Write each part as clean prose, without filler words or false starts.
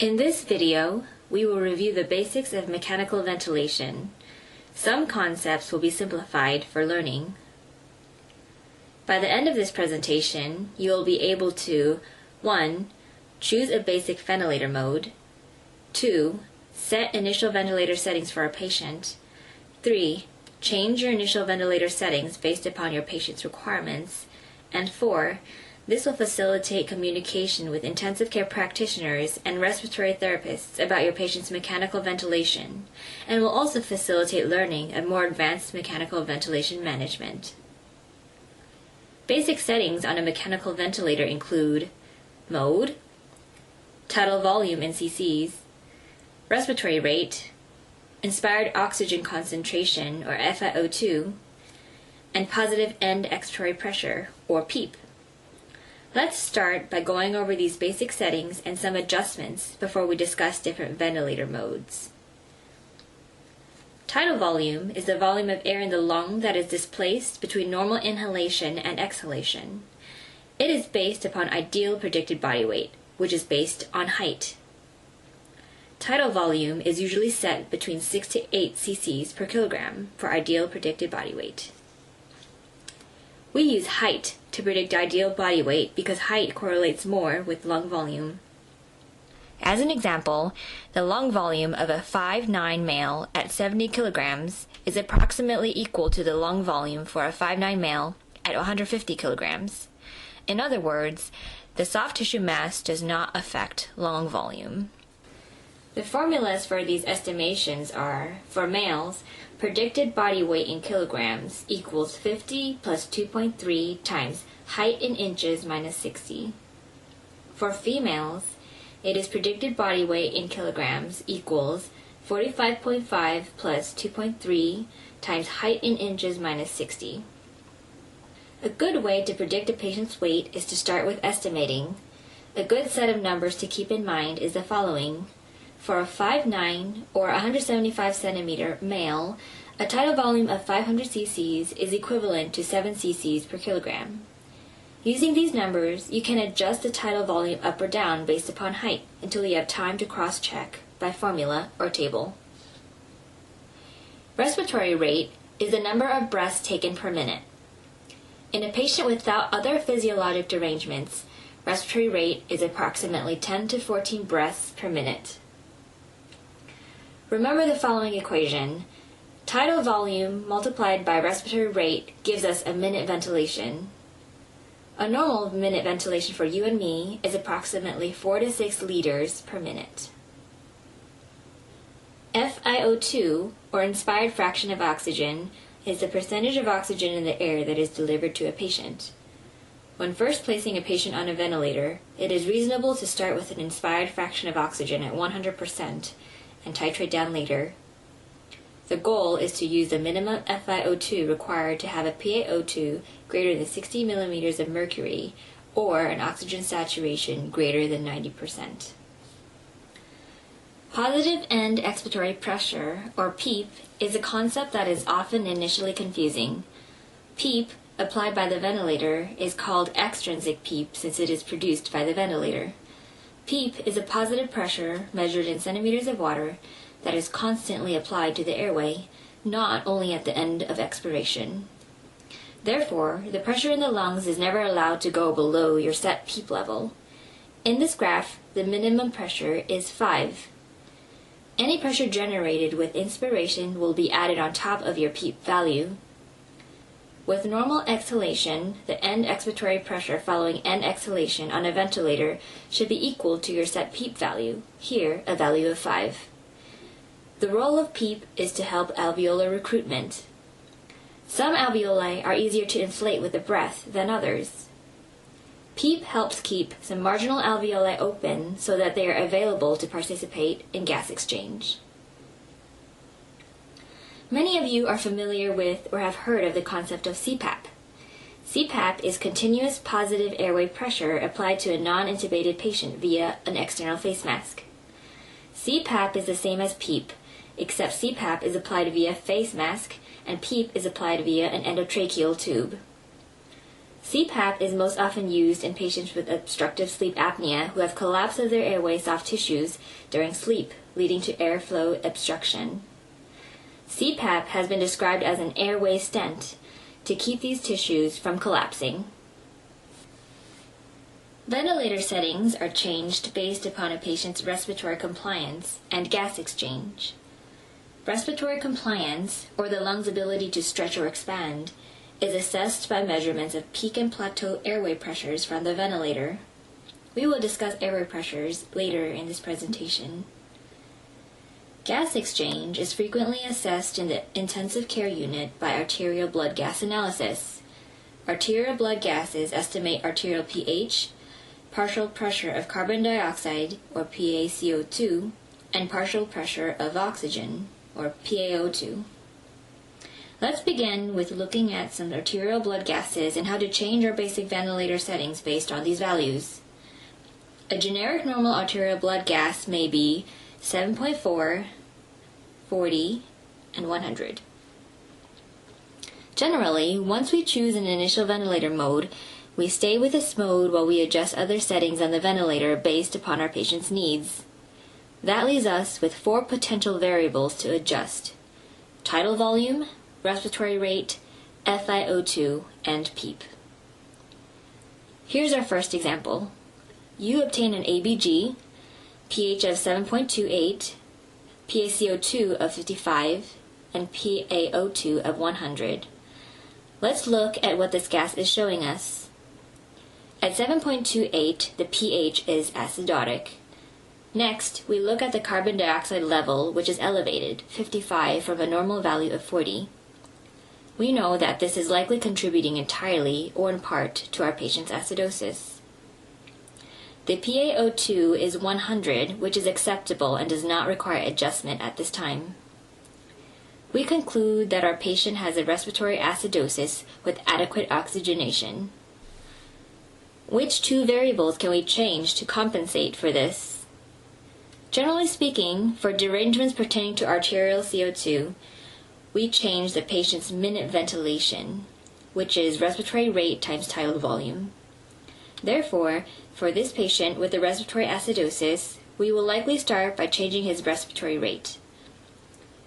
In this video, we will review the basics of mechanical ventilation. Some concepts will be simplified for learning. By the end of this presentation, you will be able to 1. Choose a basic ventilator mode. 2. Set initial ventilator settings for a patient. 3. Change your initial ventilator settings based upon your patient's requirements. And 4. This will facilitate communication with intensive care practitioners and respiratory therapists about your patient's mechanical ventilation, and will also facilitate learning of more advanced mechanical ventilation management. Basic settings on a mechanical ventilator include mode, tidal volume in cc's, respiratory rate, inspired oxygen concentration or FiO2, and positive end expiratory pressure or PEEP. Let's start by going over these basic settings and some adjustments before we discuss different ventilator modes. Tidal volume is the volume of air in the lung that is displaced between normal inhalation and exhalation. It is based upon ideal predicted body weight, which is based on height. Tidal volume is usually set between 6 to 8 cc's per kilogram for ideal predicted body weight. We use height to predict ideal body weight because height correlates more with lung volume. As an example, the lung volume of a 5'9" male at 70 kilograms is approximately equal to the lung volume for a 5'9" male at 150 kilograms. In other words, the soft tissue mass does not affect lung volume. The formulas for these estimations are, for males, predicted body weight in kilograms equals 50 plus 2.3 times height in inches minus 60. For females, it is predicted body weight in kilograms equals 45.5 plus 2.3 times height in inches minus 60. A good way to predict a patient's weight is to start with estimating. A good set of numbers to keep in mind is the following. For a 5'9" or 175 centimeter male, a tidal volume of 500 cc's is equivalent to 7 cc's per kilogram. Using these numbers, you can adjust the tidal volume up or down based upon height until you have time to cross-check by formula or table. Respiratory rate is the number of breaths taken per minute. In a patient without other physiologic derangements, respiratory rate is approximately 10 to 14 breaths per minute. Remember the following equation. Tidal volume multiplied by respiratory rate gives us a minute ventilation. A normal minute ventilation for you and me is approximately 4 to 6 liters per minute. FiO2, or inspired fraction of oxygen, is the percentage of oxygen in the air that is delivered to a patient. When first placing a patient on a ventilator, it is reasonable to start with an inspired fraction of oxygen at 100% and titrate down later. The goal is to use the minimum FiO2 required to have a PaO2 greater than 60 millimeters of mercury or an oxygen saturation greater than 90%. Positive end expiratory pressure, or PEEP, is a concept that is often initially confusing. PEEP, applied by the ventilator, is called extrinsic PEEP since it is produced by the ventilator. PEEP is a positive pressure measured in centimeters of water that is constantly applied to the airway, not only at the end of expiration. Therefore, the pressure in the lungs is never allowed to go below your set PEEP level. In this graph, the minimum pressure is 5. Any pressure generated with inspiration will be added on top of your PEEP value. With normal exhalation, the end expiratory pressure following end exhalation on a ventilator should be equal to your set PEEP value, here a value of 5. The role of PEEP is to help alveolar recruitment. Some alveoli are easier to inflate with the breath than others. PEEP helps keep some marginal alveoli open so that they are available to participate in gas exchange. Many of you are familiar with or have heard of the concept of CPAP. CPAP is continuous positive airway pressure applied to a non-intubated patient via an external face mask. CPAP is the same as PEEP, except CPAP is applied via face mask and PEEP is applied via an endotracheal tube. CPAP is most often used in patients with obstructive sleep apnea who have collapse of their airway soft tissues during sleep, leading to airflow obstruction. CPAP has been described as an airway stent to keep these tissues from collapsing. Ventilator settings are changed based upon a patient's respiratory compliance and gas exchange. Respiratory compliance, or the lung's ability to stretch or expand, is assessed by measurements of peak and plateau airway pressures from the ventilator. We will discuss airway pressures later in this presentation. Gas exchange is frequently assessed in the intensive care unit by arterial blood gas analysis. Arterial blood gases estimate arterial pH, partial pressure of carbon dioxide, or PaCO2, and partial pressure of oxygen, or PaO2. Let's begin with looking at some arterial blood gases and how to change our basic ventilator settings based on these values. A generic normal arterial blood gas may be 7.4, 40, and 100. Generally, once we choose an initial ventilator mode, we stay with this mode while we adjust other settings on the ventilator based upon our patient's needs. That leaves us with 4 potential variables to adjust: tidal volume, respiratory rate, FiO2, and PEEP. Here's our first example. You obtain an ABG, pH of 7.28, PaCO2 of 55, and PaO2 of 100. Let's look at what this gas is showing us. At 7.28, the pH is acidotic. Next, we look at the carbon dioxide level, which is elevated, 55 from a normal value of 40. We know that this is likely contributing entirely or in part to our patient's acidosis. The PaO2 is 100, which is acceptable and does not require adjustment at this time. We conclude that our patient has a respiratory acidosis with adequate oxygenation. Which 2 variables can we change to compensate for this? Generally speaking, for derangements pertaining to arterial CO2, we change the patient's minute ventilation, which is respiratory rate times tidal volume. Therefore, for this patient with a respiratory acidosis, we will likely start by changing his respiratory rate.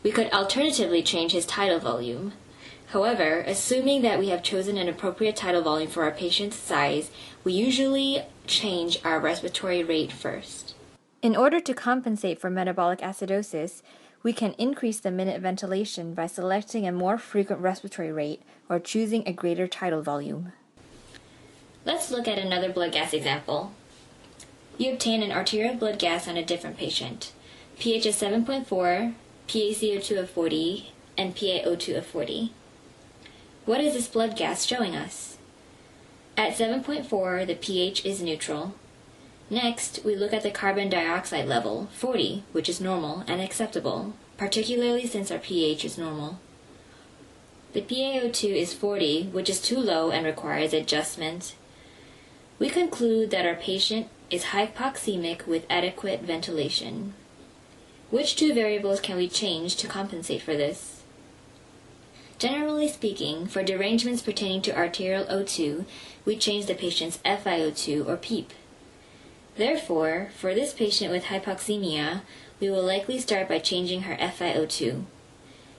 We could alternatively change his tidal volume. However, assuming that we have chosen an appropriate tidal volume for our patient's size, we usually change our respiratory rate first. In order to compensate for metabolic acidosis, we can increase the minute ventilation by selecting a more frequent respiratory rate or choosing a greater tidal volume. Let's look at another blood gas example. You obtain an arterial blood gas on a different patient. pH of 7.4, PaCO2 of 40, and PaO2 of 40. What is this blood gas showing us? At 7.4, the pH is neutral. Next, we look at the carbon dioxide level, 40, which is normal and acceptable, particularly since our pH is normal. The PaO2 is 40, which is too low and requires adjustment. We conclude that our patient is hypoxemic with adequate ventilation. Which 2 variables can we change to compensate for this? Generally speaking, for derangements pertaining to arterial O2, we change the patient's FiO2 or PEEP. Therefore, for this patient with hypoxemia, we will likely start by changing her FiO2.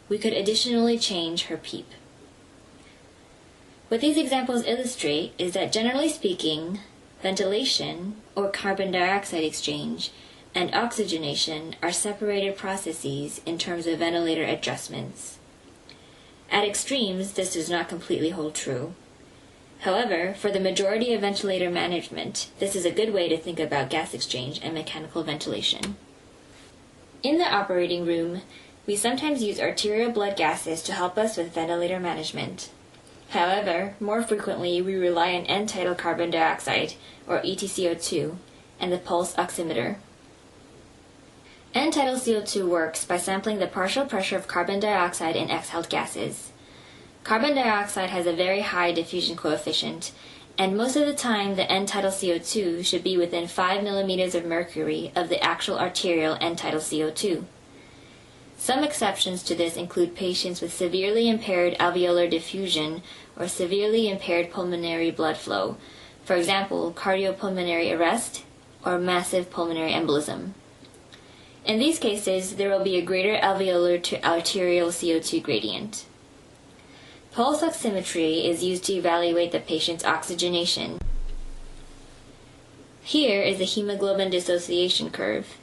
We could additionally change her PEEP. What these examples illustrate is that generally speaking, ventilation, or carbon dioxide exchange, and oxygenation are separated processes in terms of ventilator adjustments. At extremes, this does not completely hold true. However, for the majority of ventilator management, this is a good way to think about gas exchange and mechanical ventilation. In the operating room, we sometimes use arterial blood gases to help us with ventilator management. However, more frequently we rely on end-tidal carbon dioxide, or EtCO2, and the pulse oximeter. End-tidal CO2 works by sampling the partial pressure of carbon dioxide in exhaled gases. Carbon dioxide has a very high diffusion coefficient, and most of the time the end-tidal CO2 should be within 5 millimeters of mercury of the actual arterial end-tidal CO2. Some exceptions to this include patients with severely impaired alveolar diffusion or severely impaired pulmonary blood flow, for example, cardiopulmonary arrest or massive pulmonary embolism. In these cases, there will be a greater alveolar to arterial CO2 gradient. Pulse oximetry is used to evaluate the patient's oxygenation. Here is the hemoglobin dissociation curve.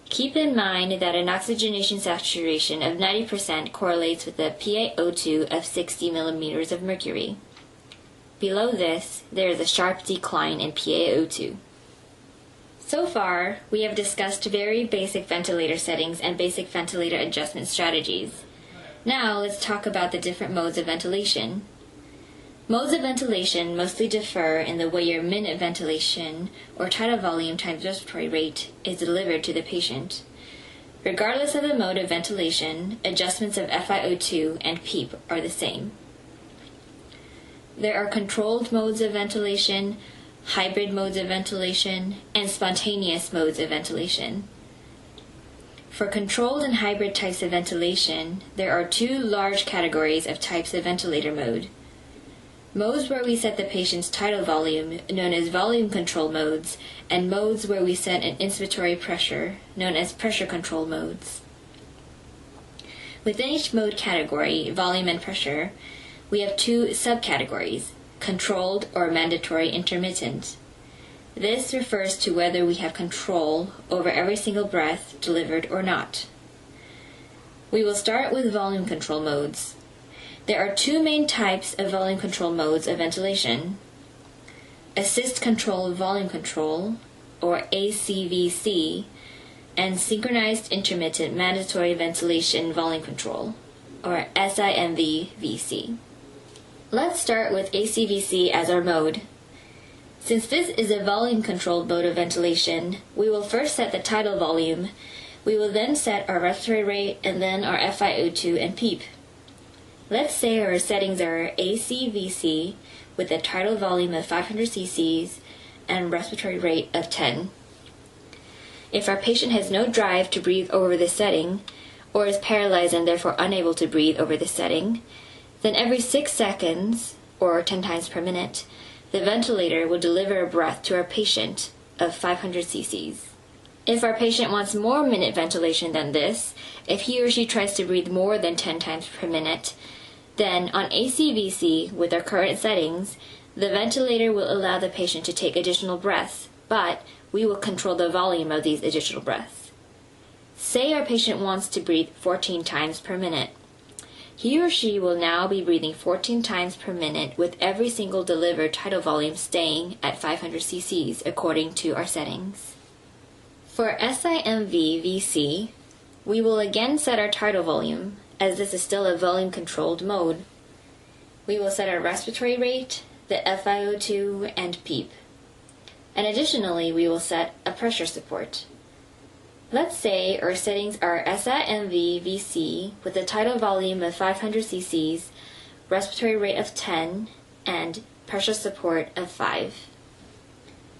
Keep in mind that an oxygenation saturation of 90% correlates with a PaO2 of 60 millimeters of mercury. Below this, there is a sharp decline in PaO2. So far, we have discussed very basic ventilator settings and basic ventilator adjustment strategies. Now let's talk about the different modes of ventilation. Modes of ventilation mostly differ in the way your minute ventilation, or tidal volume times respiratory rate, is delivered to the patient. Regardless of the mode of ventilation, adjustments of FiO2 and PEEP are the same. There are controlled modes of ventilation, hybrid modes of ventilation, and spontaneous modes of ventilation. For controlled and hybrid types of ventilation, there are two large categories of types of ventilator mode. Modes where we set the patient's tidal volume, known as volume control modes, and modes where we set an inspiratory pressure, known as pressure control modes. Within each mode category, volume and pressure, we have two subcategories, controlled or mandatory intermittent. This refers to whether we have control over every single breath delivered or not. We will start with volume control modes. There are two main types of volume control modes of ventilation: assist controlled volume control, or ACVC, and synchronized intermittent mandatory ventilation volume control, or SIMV-VC. Let's start with ACVC as our mode. Since this is a volume-controlled mode of ventilation, we will first set the tidal volume. We will then set our respiratory rate and then our FiO2 and PEEP. Let's say our settings are ACVC with a tidal volume of 500 cc's and respiratory rate of 10. If our patient has no drive to breathe over this setting, or is paralyzed and therefore unable to breathe over this setting, then every 6 seconds, or 10 times per minute, the ventilator will deliver a breath to our patient of 500 cc's. If our patient wants more minute ventilation than this, if he or she tries to breathe more than 10 times per minute, then on ACVC with our current settings, the ventilator will allow the patient to take additional breaths, but we will control the volume of these additional breaths. Say our patient wants to breathe 14 times per minute. He or she will now be breathing 14 times per minute with every single delivered tidal volume staying at 500 cc's according to our settings. For SIMV-VC, we will again set our tidal volume, as this is still a volume-controlled mode. We will set our respiratory rate, the FiO2, and PEEP. And additionally, we will set a pressure support. Let's say our settings are SIMV-VC with a tidal volume of 500 cc's, respiratory rate of 10, and pressure support of 5.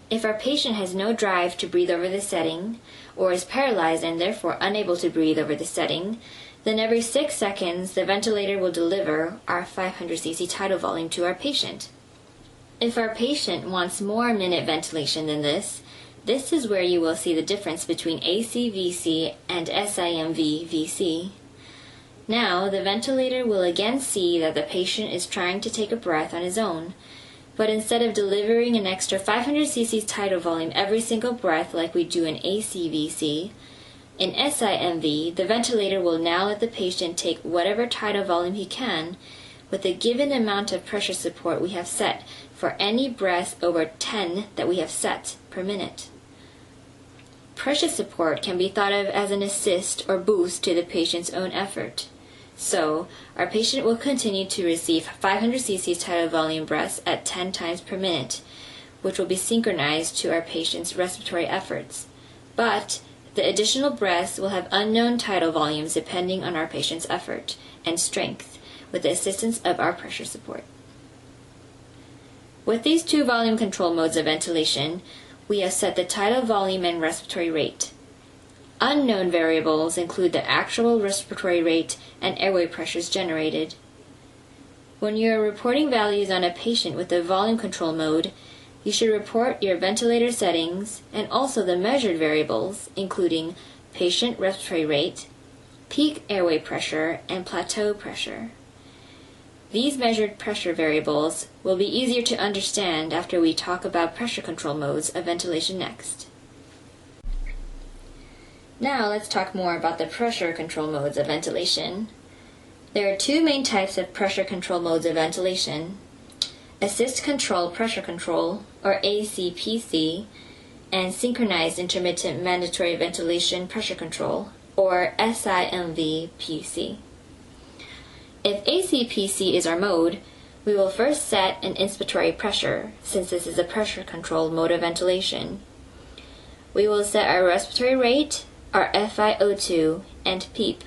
If our patient has no drive to breathe over this setting, or is paralyzed and therefore unable to breathe over this setting, then every 6 seconds the ventilator will deliver our 500 cc tidal volume to our patient. If our patient wants more minute ventilation than this is where you will see the difference between ACVC and SIMV-VC. Now, the ventilator will again see that the patient is trying to take a breath on his own, but instead of delivering an extra 500 cc's tidal volume every single breath like we do in ACVC, in SIMV, the ventilator will now let the patient take whatever tidal volume he can with a given amount of pressure support we have set for any breath over 10 that we have set per minute. Pressure support can be thought of as an assist or boost to the patient's own effort. So, our patient will continue to receive 500 cc tidal volume breaths at 10 times per minute, which will be synchronized to our patient's respiratory efforts. But the additional breaths will have unknown tidal volumes depending on our patient's effort and strength, with the assistance of our pressure support. With these two volume control modes of ventilation, we have set the tidal volume and respiratory rate. Unknown variables include the actual respiratory rate and airway pressures generated. When you are reporting values on a patient with the volume control mode, you should report your ventilator settings and also the measured variables, including patient respiratory rate, peak airway pressure, and plateau pressure. These measured pressure variables will be easier to understand after we talk about pressure control modes of ventilation next. Now let's talk more about the pressure control modes of ventilation. There are two main types of pressure control modes of ventilation: assist control pressure control, or ACPC, and synchronized intermittent mandatory ventilation pressure control, or SIMV-PC. If ACPC is our mode, we will first set an inspiratory pressure, since this is a pressure control mode of ventilation. We will set our respiratory rate, our FiO2, and PEEP.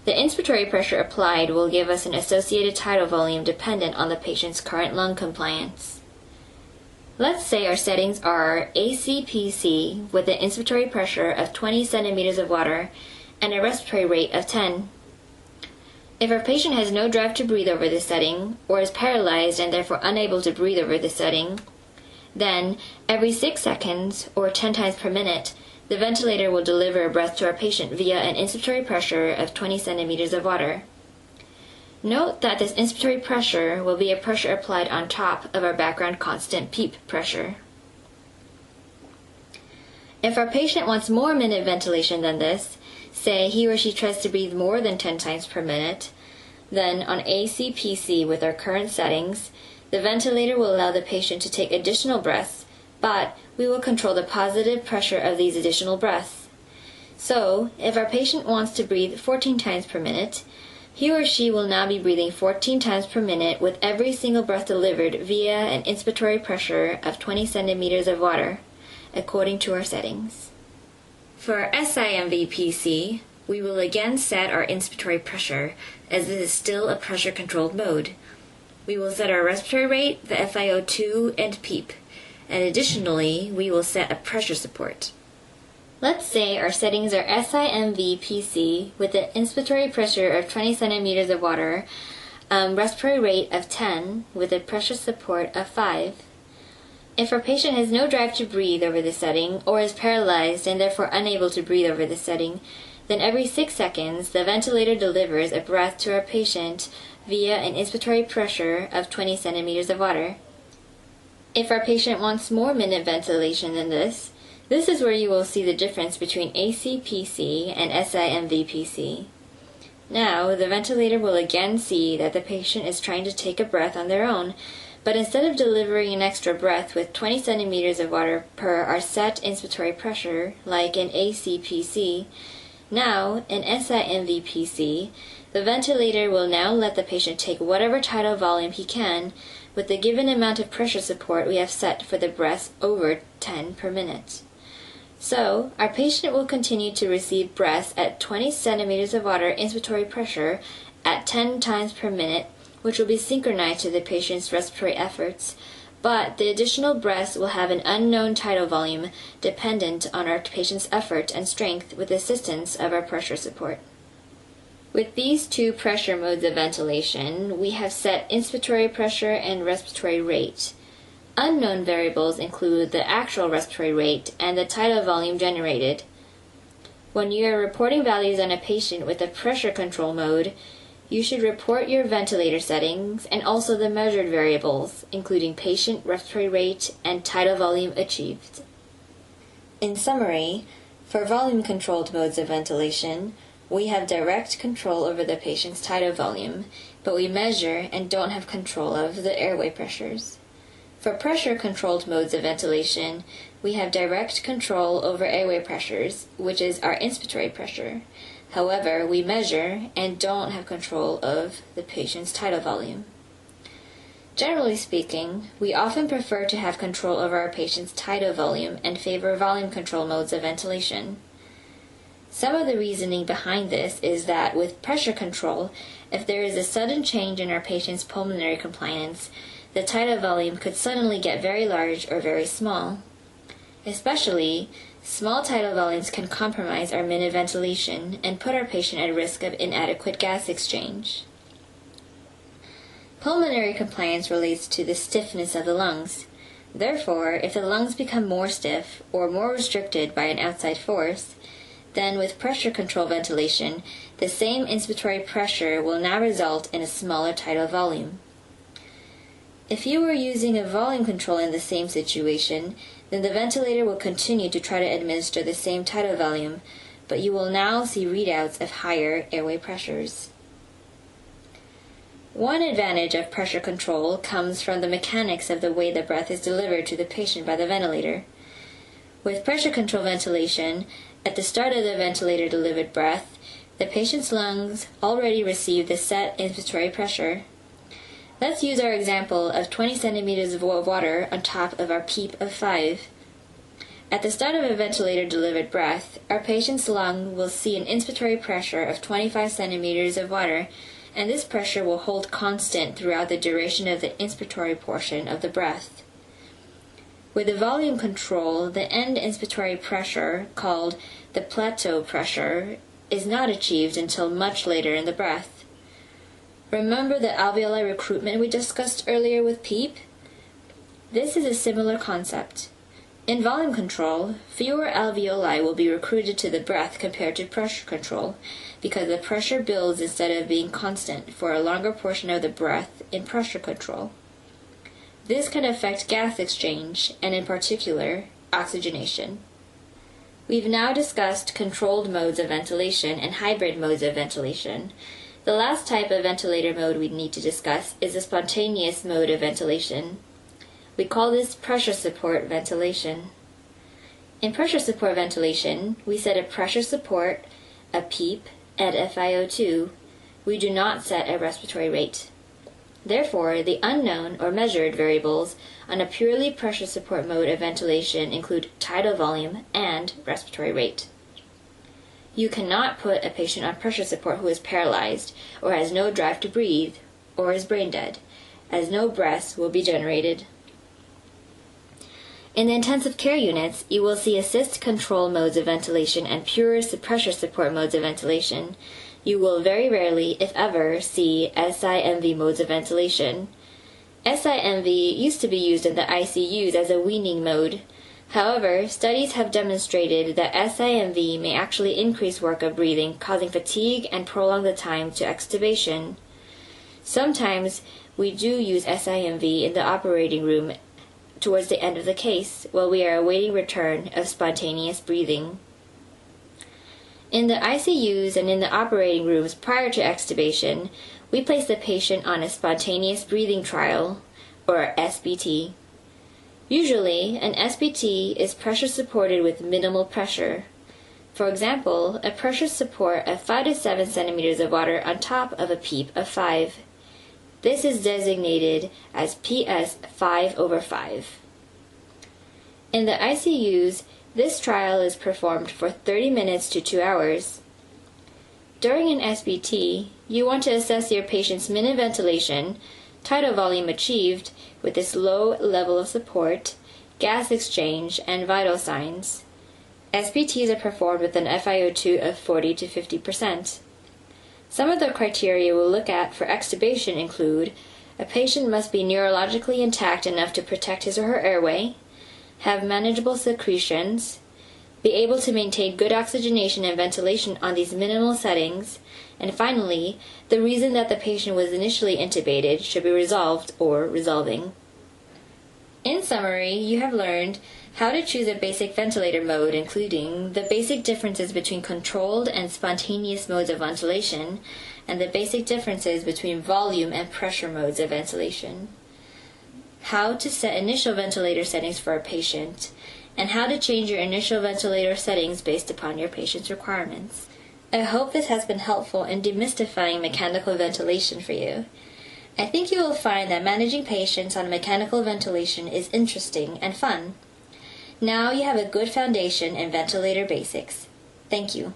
The inspiratory pressure applied will give us an associated tidal volume dependent on the patient's current lung compliance. Let's say our settings are ACPC with an inspiratory pressure of 20 centimeters of water and a respiratory rate of 10. If our patient has no drive to breathe over this setting, or is paralyzed and therefore unable to breathe over this setting, then every 6 seconds, or 10 times per minute, the ventilator will deliver a breath to our patient via an inspiratory pressure of 20 centimeters of water. Note that this inspiratory pressure will be a pressure applied on top of our background constant PEEP pressure. If our patient wants more minute ventilation than this, say he or she tries to breathe more than 10 times per minute, then on ACPC with our current settings, the ventilator will allow the patient to take additional breaths, but we will control the positive pressure of these additional breaths. So, if our patient wants to breathe 14 times per minute, he or she will now be breathing 14 times per minute with every single breath delivered via an inspiratory pressure of 20 centimeters of water, according to our settings. For SIMV-PC, we will again set our inspiratory pressure, as this is still a pressure-controlled mode. We will set our respiratory rate, the FiO2, and PEEP, and additionally, we will set a pressure support. Let's say our settings are SIMV-PC with an inspiratory pressure of 20 centimeters of water, respiratory rate of 10 with a pressure support of 5. If our patient has no drive to breathe over this setting, or is paralyzed and therefore unable to breathe over this setting, then every 6 seconds the ventilator delivers a breath to our patient via an inspiratory pressure of 20 centimeters of water. If our patient wants more minute ventilation than this is where you will see the difference between ACPC and SIMV-PC. Now, the ventilator will again see that the patient is trying to take a breath on their own, but instead of delivering an extra breath with 20 centimeters of water per our set inspiratory pressure, like in ACPC, now, in SIMV-PC, the ventilator will now let the patient take whatever tidal volume he can with the given amount of pressure support we have set for the breaths over 10 per minute. So, our patient will continue to receive breaths at 20 centimeters of water inspiratory pressure at 10 times per minute, which will be synchronized to the patient's respiratory efforts, but the additional breaths will have an unknown tidal volume dependent on our patient's effort and strength with the assistance of our pressure support. With these two pressure modes of ventilation, we have set inspiratory pressure and respiratory rate. Unknown variables include the actual respiratory rate and the tidal volume generated. When you are reporting values on a patient with a pressure control mode, you should report your ventilator settings and also the measured variables, including patient respiratory rate and tidal volume achieved. In summary, for volume-controlled modes of ventilation, we have direct control over the patient's tidal volume, but we measure and don't have control of the airway pressures. For pressure-controlled modes of ventilation, we have direct control over airway pressures, which is our inspiratory pressure. However, we measure and don't have control of the patient's tidal volume. Generally speaking, we often prefer to have control over our patient's tidal volume and favor volume control modes of ventilation. Some of the reasoning behind this is that with pressure control, if there is a sudden change in our patient's pulmonary compliance, the tidal volume could suddenly get very large or very small. Especially, Small tidal volumes can compromise our minute ventilation and put our patient at risk of inadequate gas exchange. Pulmonary compliance relates to the stiffness of the lungs. Therefore, if the lungs become more stiff or more restricted by an outside force, then with pressure control ventilation, the same inspiratory pressure will now result in a smaller tidal volume. If you were using a volume control in the same situation, then the ventilator will continue to try to administer the same tidal volume, but you will now see readouts of higher airway pressures. One advantage of pressure control comes from the mechanics of the way the breath is delivered to the patient by the ventilator. With pressure control ventilation, at the start of the ventilator-delivered breath, the patient's lungs already receive the set inspiratory pressure. Let's use our example of 20 centimeters of water on top of our PEEP of 5. At the start of a ventilator-delivered breath, our patient's lung will see an inspiratory pressure of 25 centimeters of water, and this pressure will hold constant throughout the duration of the inspiratory portion of the breath. With the volume control, the end inspiratory pressure, called the plateau pressure, is not achieved until much later in the breath. Remember the alveoli recruitment we discussed earlier with PEEP? This is a similar concept. In volume control, fewer alveoli will be recruited to the breath compared to pressure control, because the pressure builds instead of being constant for a longer portion of the breath in pressure control. This can affect gas exchange, and in particular, oxygenation. We've now discussed controlled modes of ventilation and hybrid modes of ventilation. The last type of ventilator mode we need to discuss is a spontaneous mode of ventilation. We call this pressure support ventilation. In pressure support ventilation, we set a pressure support, a PEEP, at FiO2. We do not set a respiratory rate. Therefore, the unknown or measured variables on a purely pressure support mode of ventilation include tidal volume and respiratory rate. You cannot put a patient on pressure support who is paralyzed, or has no drive to breathe, or is brain dead, as no breaths will be generated. In the intensive care units, you will see assist control modes of ventilation and pure pressure support modes of ventilation. You will very rarely, if ever, see SIMV modes of ventilation. SIMV used to be used in the ICUs as a weaning mode. However, studies have demonstrated that SIMV may actually increase work of breathing, causing fatigue and prolong the time to extubation. Sometimes we do use SIMV in the operating room towards the end of the case, while we are awaiting return of spontaneous breathing. In the ICUs and in the operating rooms prior to extubation, we place the patient on a spontaneous breathing trial, or SBT. Usually, an SBT is pressure supported with minimal pressure. For example, a pressure support of 5 to 7 centimeters of water on top of a PEEP of 5. This is designated as PS 5/5. In the ICUs, this trial is performed for 30 minutes to 2 hours. During an SBT, you want to assess your patient's minute ventilation, tidal volume achieved with this low level of support, gas exchange, and vital signs. SBTs are performed with an FiO2 of 40 to 50%. Some of the criteria we'll look at for extubation include: a patient must be neurologically intact enough to protect his or her airway, have manageable secretions, be able to maintain good oxygenation and ventilation on these minimal settings, and finally, the reason that the patient was initially intubated should be resolved or resolving. In summary, you have learned how to choose a basic ventilator mode, including the basic differences between controlled and spontaneous modes of ventilation, and the basic differences between volume and pressure modes of ventilation, how to set initial ventilator settings for a patient, and how to change your initial ventilator settings based upon your patient's requirements. I hope this has been helpful in demystifying mechanical ventilation for you. I think you will find that managing patients on mechanical ventilation is interesting and fun. Now you have a good foundation in ventilator basics. Thank you.